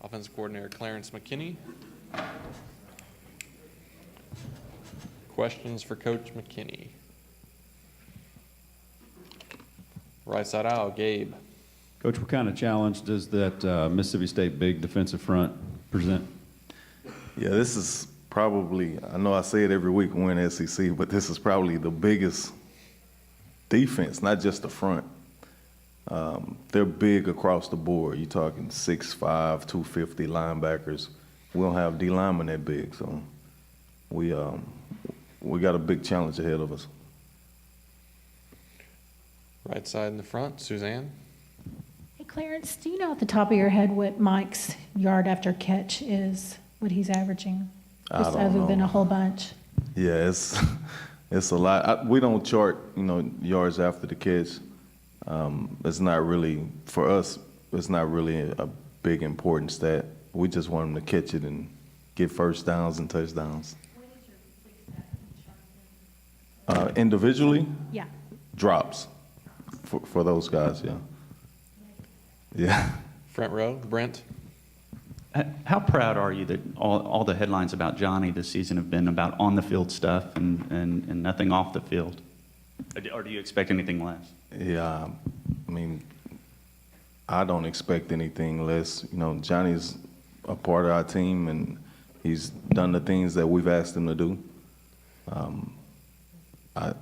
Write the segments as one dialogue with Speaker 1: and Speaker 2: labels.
Speaker 1: Offensive coordinator Clarence McKinney. Questions for Coach McKinney? Right side aisle, Gabe.
Speaker 2: Coach, what kind of challenge does that Mississippi State big defensive front present?
Speaker 3: Yeah, this is probably, I know I say it every week when we're in SEC, but this is probably the biggest defense, not just the front. They're big across the board. You're talking 6'5", 250 linebackers. We don't have D linemen that big, so we got a big challenge ahead of us.
Speaker 1: Right side in the front, Suzanne.
Speaker 4: Hey, Clarence, do you know at the top of your head what Mike's yard after catch is, what he's averaging? Just
Speaker 3: I don't
Speaker 4: other than
Speaker 3: know.
Speaker 4: a whole bunch.
Speaker 3: Yeah, it's a lot. We don't chart, yards after the catch. It's not really, for us, it's not really a big important stat. We just want them to catch it and get first downs and touchdowns. Individually,
Speaker 4: Yeah.
Speaker 3: drops for those guys, yeah. Yeah.
Speaker 1: Front row, Brent.
Speaker 2: How proud are you that all the headlines about Johnny this season have been about on-the-field stuff and nothing off the field? Or do you expect anything less?
Speaker 3: Yeah, I mean, I don't expect anything less. Johnny's a part of our team, and he's done the things that we've asked him to do. I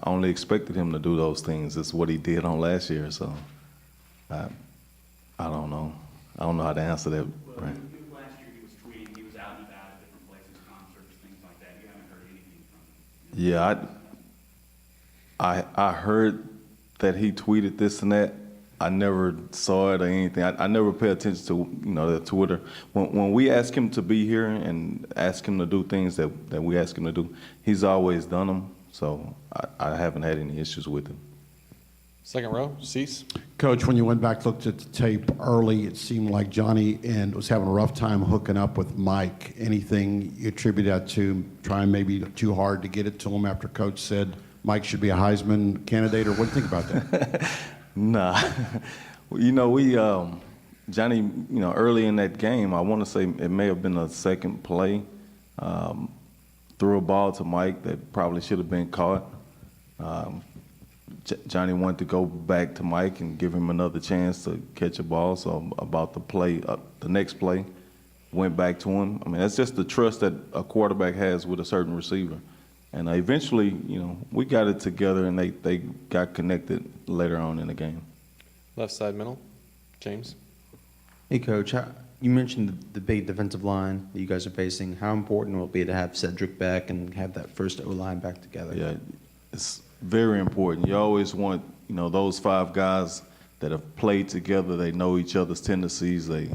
Speaker 3: only expected him to do those things. It's what he did on last year, so I don't know. I don't know how to answer that.
Speaker 2: Well,
Speaker 3: Right.
Speaker 2: last year he was tweeting, he was out and about at different places, concerts, things like that. You haven't heard anything from him?
Speaker 3: Yeah, I heard that he tweeted this and that. I never saw it or anything. I never pay attention to the Twitter. When we ask him to be here and ask him to do things that we ask him to do, he's always done them. So I haven't had any issues with him.
Speaker 1: Second row, Cease.
Speaker 5: Coach, when you went back, looked at the tape early, it seemed like Johnny was having a rough time hooking up with Mike. Anything you attribute that to, trying maybe too hard to get it to him after Coach said Mike should be a Heisman candidate, or what do you think about that?
Speaker 3: Nah, Johnny, early in that game, I want to say it may have been a second play, threw a ball to Mike that probably should have been caught. Johnny wanted to go back to Mike and give him another chance to catch a ball. So about the play, the next play, went back to him. I mean, that's just the trust that a quarterback has with a certain receiver. And eventually, we got it together, and they got connected later on in the game.
Speaker 1: Left side middle, James.
Speaker 6: Hey, Coach, you mentioned the big defensive line that you guys are facing. How important will it be to have Cedric back and have that first O-line back together?
Speaker 3: Yeah, it's very important. You always want, those five guys that have played together, they know each other's tendencies. They,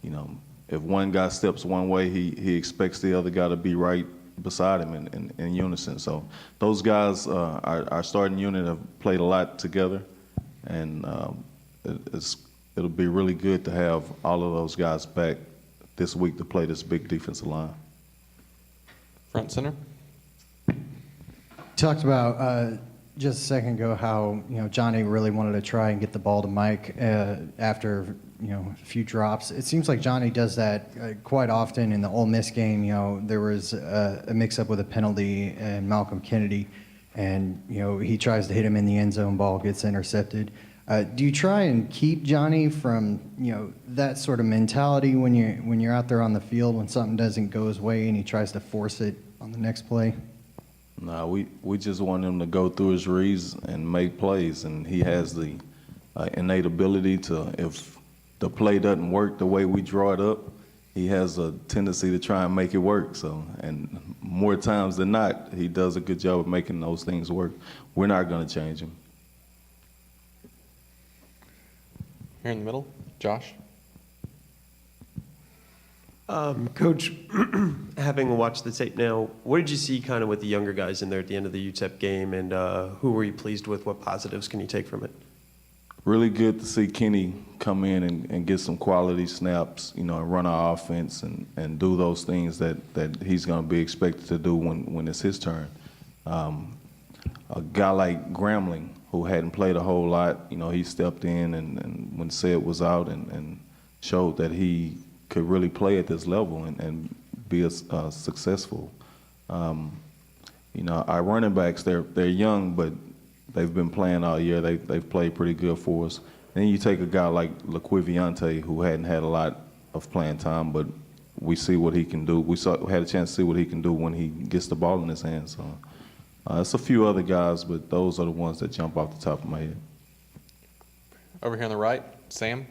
Speaker 3: if one guy steps one way, he expects the other guy to be right beside him in unison. So those guys, our starting unit, have played a lot together, and it'll be really good to have all of those guys back this week to play this big defensive line.
Speaker 1: Front center.
Speaker 7: Talked about just a second ago how Johnny really wanted to try and get the ball to Mike after a few drops. It seems like Johnny does that quite often. In the Ole Miss game, there was a mix-up with a penalty and Malcolm Kennedy, and he tries to hit him in the end zone, ball gets intercepted. Do you try and keep Johnny from that sort of mentality when you're out there on the field when something doesn't go his way and he tries to force it on the next play?
Speaker 3: No, we just want him to go through his reads and make plays, and he has the innate ability to, if the play doesn't work the way we draw it up, he has a tendency to try and make it work. So, and more times than not, he does a good job of making those things work. We're not going to change him.
Speaker 1: Here in the middle, Josh.
Speaker 8: Coach, having watched the tape now, what did you see kind of with the younger guys in there at the end of the UTEP game, and who were you pleased with? What positives can you take from it?
Speaker 3: Really good to see Kenny come in and get some quality snaps, and run our offense and do those things that he's going to be expected to do when it's his turn. A guy like Grambling, who hadn't played a whole lot, he stepped in and when Sid was out and showed that he could really play at this level and be successful. Our running backs, they're young, but they've been playing all year. They've played pretty good for us. And then you take a guy like LaQuiviante, who hadn't had a lot of playing time, but we see what he can do. We had a chance to see what he can do when he gets the ball in his hands. So it's a few other guys, but those are the ones that jump off the top of my head.
Speaker 1: Over here on the right, Sam.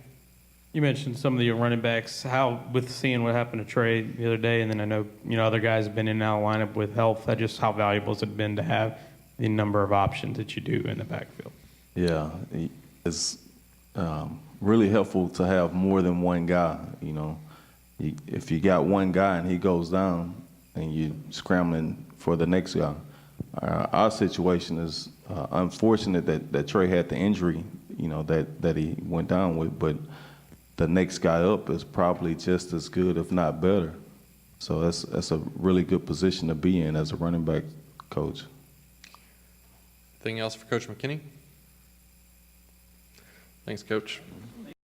Speaker 9: You mentioned some of the running backs. How, with seeing what happened to Trey the other day, and then I know other guys have been in and out of lineup with health. Just how valuable has it been to have the number of options that you do in the backfield?
Speaker 3: Yeah, it's really helpful to have more than one guy. If you got one guy and he goes down, and you're scrambling for the next guy. Our situation is unfortunate that Trey had the injury, that he went down with, but the next guy up is probably just as good, if not better. So that's a really good position to be in as a running back coach.
Speaker 1: Anything else for Coach McKinney? Thanks, Coach.